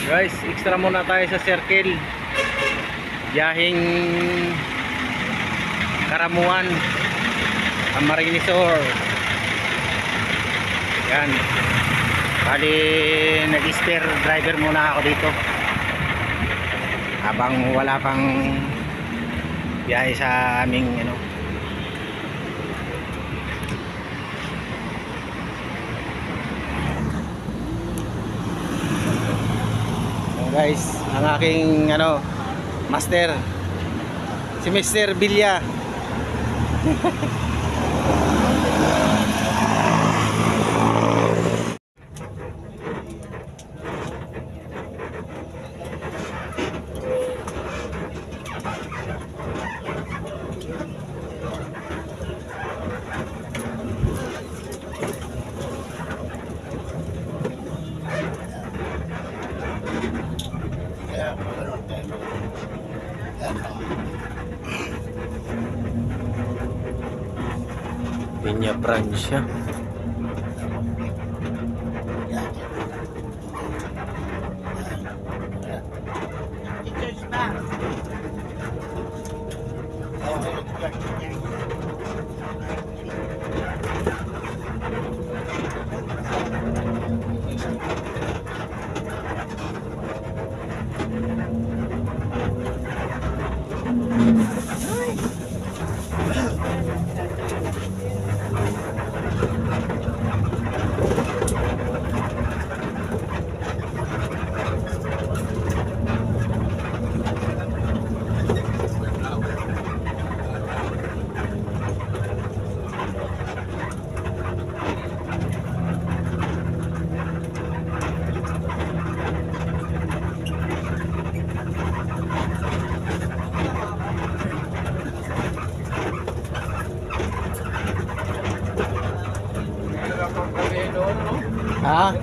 Guys, extra muna tayo sa circle. Biyaheng Karamuan, Camarines Sur. Yan. Bali, nag-spare driver muna ako dito. Habang wala pang biyahe sa aming guys, ang aking master, si Mr. Villa. Pinya Francia. Ha?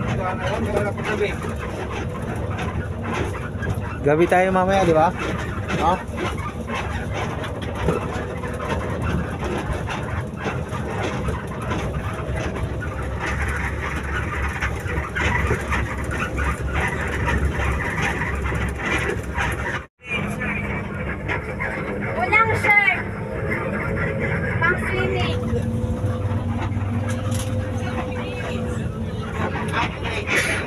Gabi tayo mamaya, di ba? Ha? Walang shirt. Pang swimming.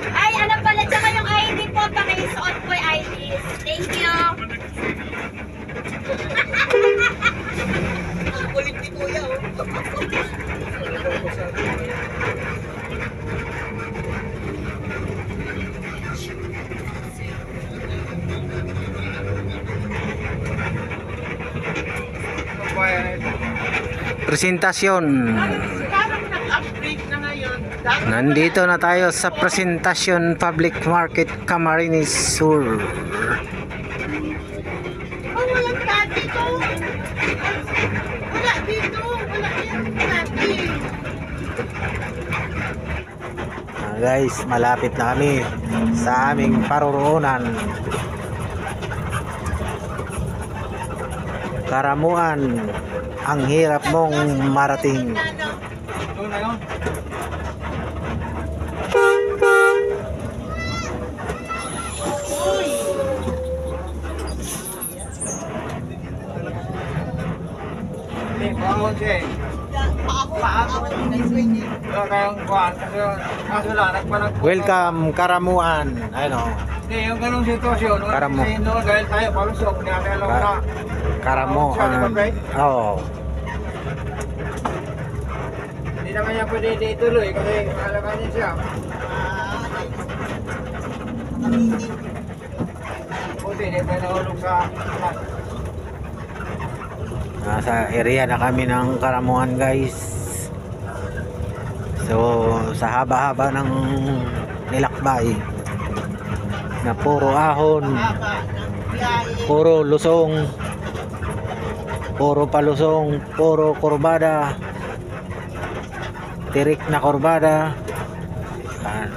Ay, ano pala tsaka yung ID po, pakisuot po yung ID. Thank you. Ang kulit ni Kuya, oh. Presentasyon. Nandito na tayo sa Presentasyon Public Market, Camarines Sur. Oh, walang dati to. Wala dito. Wala yan dati. Guys, malapit na kami sa aming paruroonan. Karamuan, ang hirap mong marating. Welcome Karamuan. Hindi, yung ganong sitwasyon, Karamo. dahil tayo palusok, niya na Karamuan. Oo. hindi naman niya pwede ituloy kasi mahalaga niya siya. Buti, hindi tayo nahulog sa Nasa area na kami ng Karamuan, guys. So, sa haba-haba ng nilakbay na puro ahon, puro lusong, puro palusong, puro kurbada, tirik na kurbada. Yan.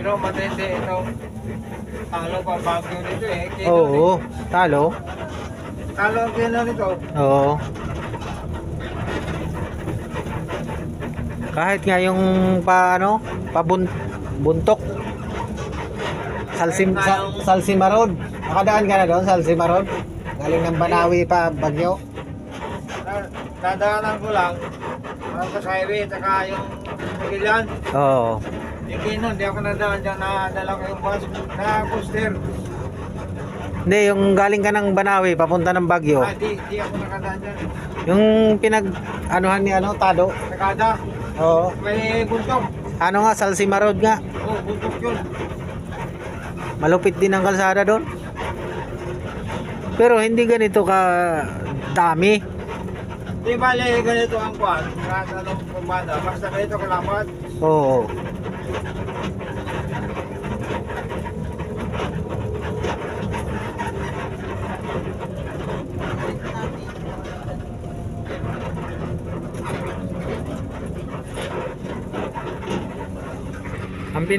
Pero matindi ito. Talo pa bagyo nito eh. Kino Oo, talo. Talo ang kino nito. Oo. Kahit nga yung buntok. Salsimarod. Nakadaan ka na doon, Salsimarod. Galing ng Banawi pa, Bagyo. Dadaanan ko lang. Ang kasayri, saka yung Pagilian. Oo. Yung kino, hindi ako nadaan dyan. Nadala ko yung bus. Sa poster. Hindi, yung galing ka ng Banawi, papunta ng Bagyo. Di ako nakadaan dyan. Yung anuhan ni Tado. Nakada. Oo. May buntok. Ano nga, Salsimarod nga. Oo, buntok yun. Malupit din ang kalsada doon. Pero hindi ganito ka dami. Di bali ganito ang kwan. Kahit anong kumada. Basta ganito kalapat. Oo.